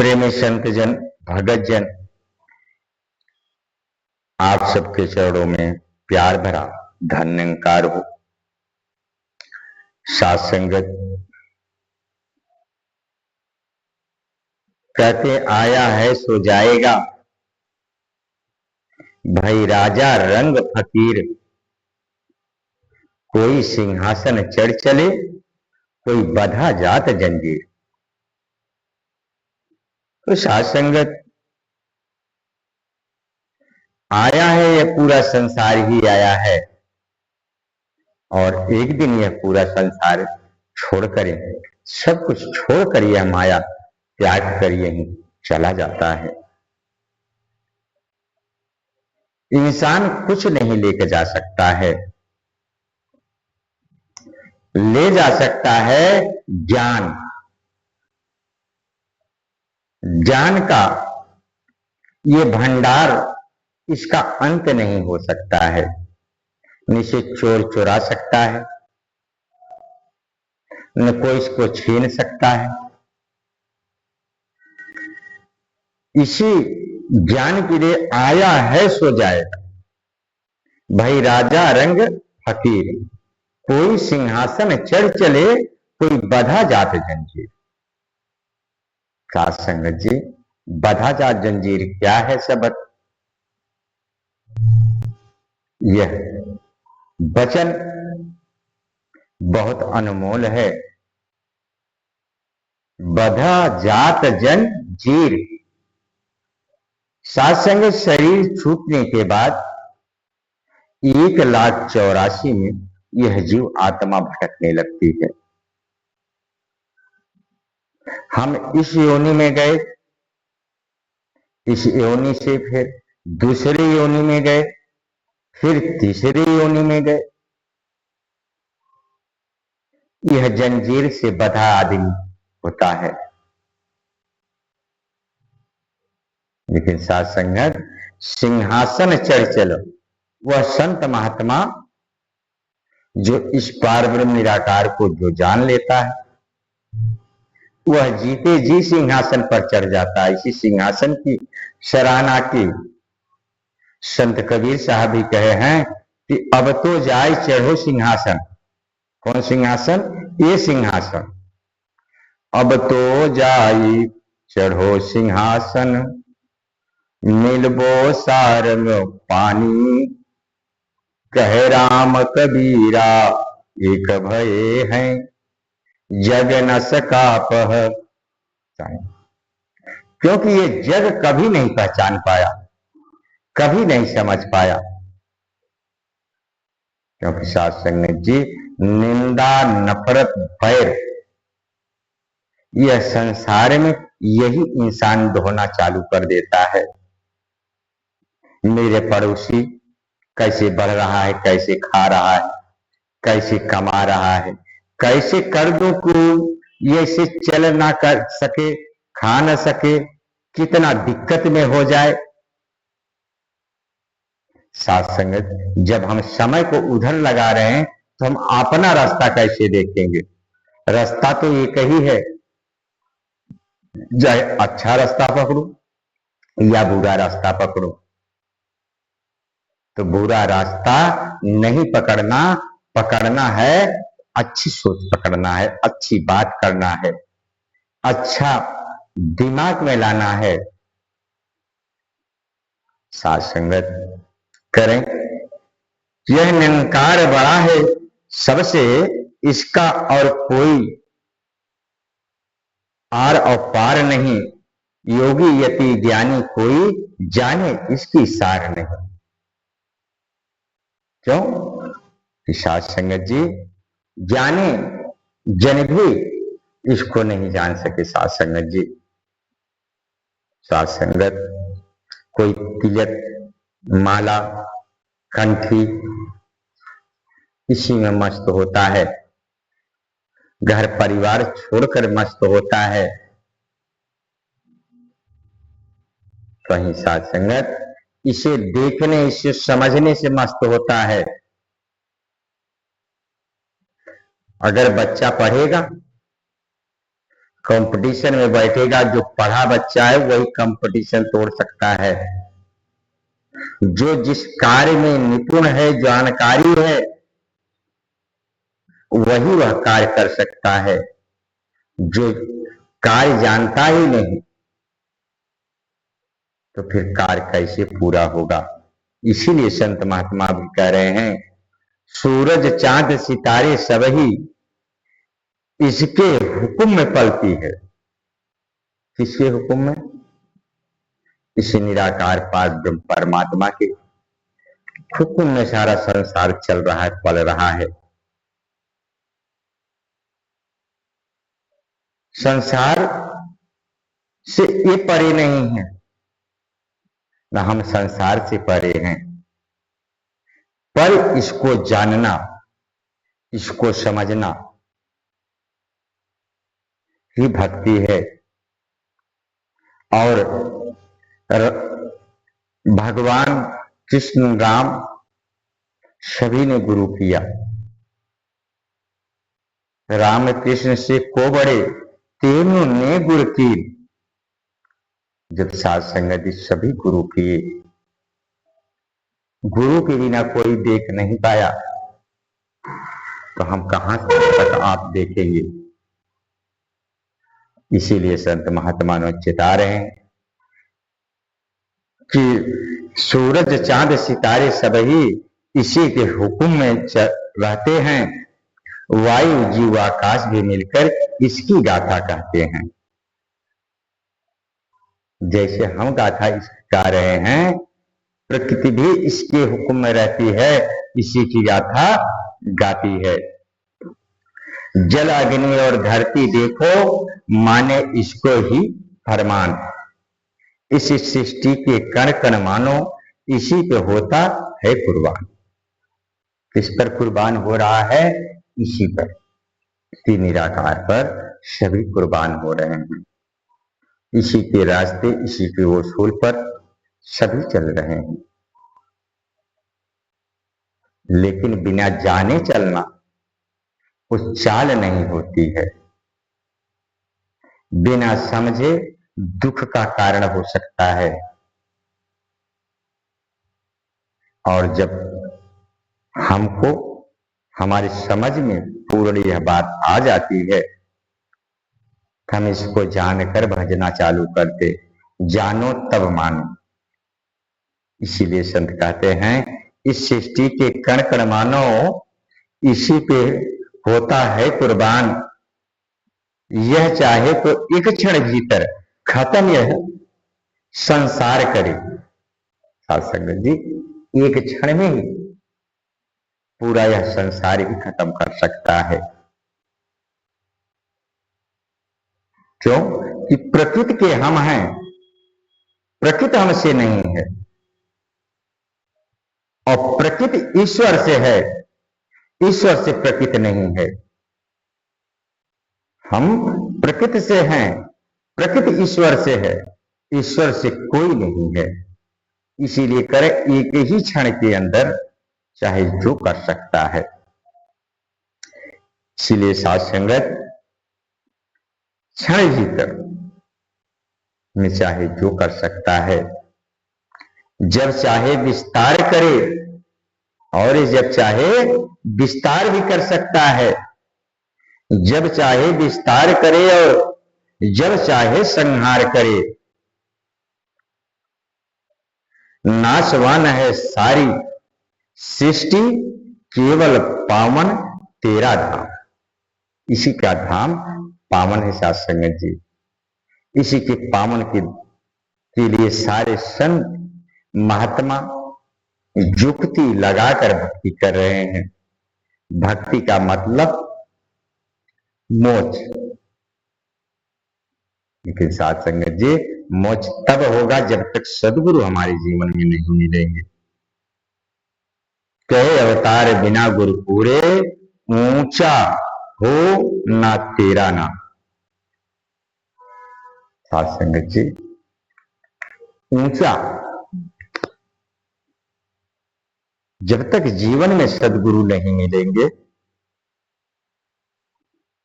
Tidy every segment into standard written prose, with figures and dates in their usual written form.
प्रेमी संत जन, भगत जन, आप सबके चरणों में प्यार भरा धन्यकार हो। साथ संगत कहते आया है सो जाएगा, भाई राजा रंग फकीर, कोई सिंहासन चढ़ चले, कोई बधा जात जंजीर। तो साथ संगत आया है, यह पूरा संसार ही आया है और एक दिन यह पूरा संसार छोड़कर, सब कुछ छोड़कर यह माया त्याग कर यही चला जाता है। इंसान कुछ नहीं लेकर जा सकता है, ले जा सकता है ज्ञान। ज्ञान का ये भंडार, इसका अंत नहीं हो सकता है। इसे चोर चुरा सकता है, न कोई इसको छीन सकता है। इसी ज्ञान के लिए आया है सो जाएगा, भाई राजा रंग फकीर, कोई सिंहासन चढ़ चले, कोई बधा जात जंजीर। साथ संगत जी, बधा जात जंजीर क्या है शब्द? यह वचन बहुत अनमोल है। बधा जात जंजीर। साथ संगत शरीर छूटने के बाद 1,84,000 में यह जीव आत्मा भटकने लगती है। हम इस योनि में गए, इस योनि से फिर दूसरी योनि में गए, फिर तीसरी योनि में गए। यह जंजीर से बंधा आदमी होता है। लेकिन साथ संगत सिंहासन चढ़ चलो, वह संत महात्मा जो इस पार ब्रह्म निराकार को जो जान लेता है, वह जीते जी सिंहासन पर चढ़ जाता है। इसी सिंहासन की सराहना की संत कबीर साहब भी कहे हैं कि अब तो जाए चढ़ो सिंहासन। कौन सिंहासन? ये सिंहासन। अब तो जाई चढ़ो सिंहासन, मिलबो सारंग पानी, कहे राम कबीरा एक भये हैं, जग न सका पहचान। क्योंकि ये जग कभी नहीं पहचान पाया, कभी नहीं समझ पाया। क्योंकि साथ संगत जी, निंदा नफरत बैर, यह संसार में यही इंसान ढोना चालू कर देता है। मेरे पड़ोसी कैसे बढ़ रहा है, कैसे खा रहा है, कैसे कमा रहा है, कैसे कर दो कि ये से चल ना कर सके, खा ना सके, कितना दिक्कत में हो जाए। साथ संगत, जब हम समय को उधर लगा रहे हैं तो हम अपना रास्ता कैसे देखेंगे? रास्ता तो एक ही है, चाहे अच्छा रास्ता पकड़ो या बुरा रास्ता पकड़ो। तो बुरा रास्ता नहीं पकड़ना, पकड़ना है अच्छी सोच पकड़ना है, अच्छी बात करना है, अच्छा दिमाग में लाना है। साथ संगत करें, यह निरंकार बड़ा है सबसे, इसका और कोई आर और पार नहीं, योगी यति ज्ञानी कोई जाने इसकी सार नहीं। क्यों? साथ संगत जी, ज्ञानी जन भी इसको नहीं जान सके। साथ संगत जी, साथ संगत कोई तिलक, माला, कंठी, इसी में मस्त होता है, घर परिवार छोड़कर मस्त होता है। कहीं साथ संगत इसे देखने, इसे समझने से मस्त होता है। अगर बच्चा पढ़ेगा कंपटीशन में बैठेगा, जो पढ़ा बच्चा है वही कंपटीशन तोड़ सकता है। जो जिस कार्य में निपुण है, जानकारी है, वही वह कार्य कर सकता है। जो कार्य जानता ही नहीं तो फिर कार्य कैसे पूरा होगा। इसीलिए संत महात्मा भी कह रहे हैं, सूरज चांद सितारे सब ही इसके हुक्म में पलती है। किसके हुक्म में? इसी निराकार पार ब्रह्म परमात्मा के हुक्म में सारा संसार चल रहा है, पल रहा है। संसार से ये परे नहीं है, ना हम संसार से परे हैं, पर इसको जानना, इसको समझना ही भक्ति है। और भगवान कृष्ण राम सभी ने गुरु किया। राम कृष्ण से को बड़े तीनों ने गुरु की। जब साध संगति सभी गुरु किए, गुरु के बिना कोई देख नहीं पाया, तो हम कहां तक आप देखेंगे। इसीलिए संत महात्मा ने चेता रहे हैं कि सूरज चांद सितारे सब ही इसी के हुक्म में रहते हैं। वायु जीव आकाश भी मिलकर इसकी गाथा कहते हैं। जैसे हम गाथा गा रहे हैं, प्रकृति भी इसके हुक्म में रहती है, इसी की गाथा गाती है। जल अग्नि और धरती देखो, माने इसको ही फरमान। इस सृष्टि के कण कण मानो, इसी पे होता है कुर्बान। किस पर कुर्बान हो रहा है? इसी पर, इसी निराकार पर सभी कुर्बान हो रहे हैं। इसी के रास्ते, इसी के उसूल पर सभी चल रहे हैं। लेकिन बिना जाने चलना उस चाल नहीं होती है। बिना समझे दुख का कारण हो सकता है। और जब हमको हमारी समझ में पूर्ण यह बात आ जाती है, हम इसको जानकर भजना चालू करते, जानो तब मानो। इसीलिए संत कहते हैं, इस सृष्टि के कण कण मानो, इसी पे होता है कुर्बान। यह चाहे तो एक क्षण भीतर खत्म यह संसार करे। साध संगत जी, एक क्षण में ही पूरा यह संसार ही खत्म कर सकता है। क्यों? कि प्रकृति के हम हैं, प्रकृति हमसे नहीं है। और प्रकृति ईश्वर से है, ईश्वर से प्रकृति नहीं है। हम प्रकृति से हैं, प्रकृति ईश्वर से है, ईश्वर से कोई नहीं है। इसीलिए करे, एक ही क्षण के अंदर चाहे जो कर सकता है। इसीलिए साध संगत क्षण भीतर में चाहे जो कर सकता है। जब चाहे विस्तार करे, और जब चाहे विस्तार भी कर सकता है। जब चाहे विस्तार करे और जब चाहे संहार करे। नाशवान है सारी सृष्टि, केवल पावन तेरा धाम। इसी का धाम पावन है साध संगत जी। इसी के पावन के लिए सारे संत महात्मा युक्ति लगाकर भक्ति कर रहे हैं। भक्ति का मतलब मोक्ष। लेकिन साध संगत जी, मोक्ष तब होगा जब तक सदगुरु हमारे जीवन में नहीं मिलेंगे। कहे अवतार बिना गुरु पूरे, ऊंचा हो ना तेरा नाम। साध संगत जी, ऊंचा, जब तक जीवन में सदगुरु नहीं मिलेंगे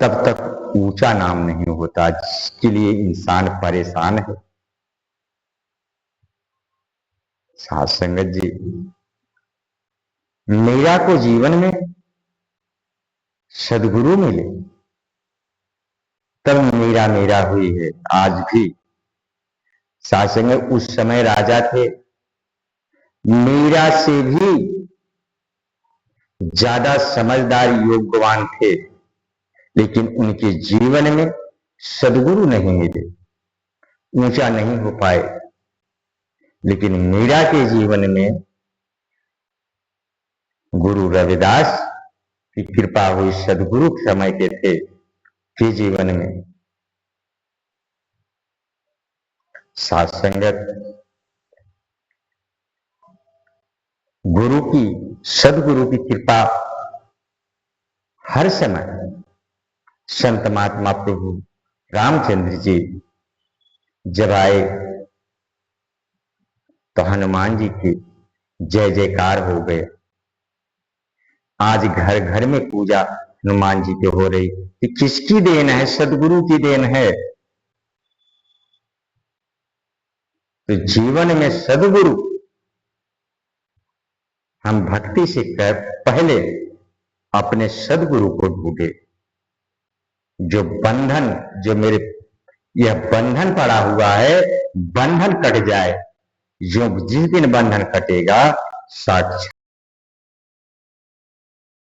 तब तक ऊंचा नाम नहीं होता, जिसके लिए इंसान परेशान है। साध संगत जी, मीरा को जीवन में सदगुरु मिले तब मीरा मीरा हुई है। आज भी साध संगत, उस समय राजा थे, मीरा से भी ज्यादा समझदार योग्यवान थे, लेकिन उनके जीवन में सदगुरु नहीं मिले, ऊंचा नहीं हो पाए। लेकिन मीरा के जीवन में गुरु रविदास की कृपा हुई, सदगुरु समय के थे के जीवन में। साध संगत, गुरु की, सदगुरु की कृपा हर समय संत महात्मा प्रभु रामचंद्र जी जब आए तो हनुमान जी की जय जयकार हो गए। आज घर घर में पूजा हनुमान जी की हो रही, कि किसकी देन है? सदगुरु की देन है। तो जीवन में सदगुरु, हम भक्ति से कर पहले अपने सदगुरु को ढूंढे। जो बंधन, जो मेरे यह बंधन पड़ा हुआ है, बंधन कट जाए। जो जिस दिन बंधन कटेगा, साक्षात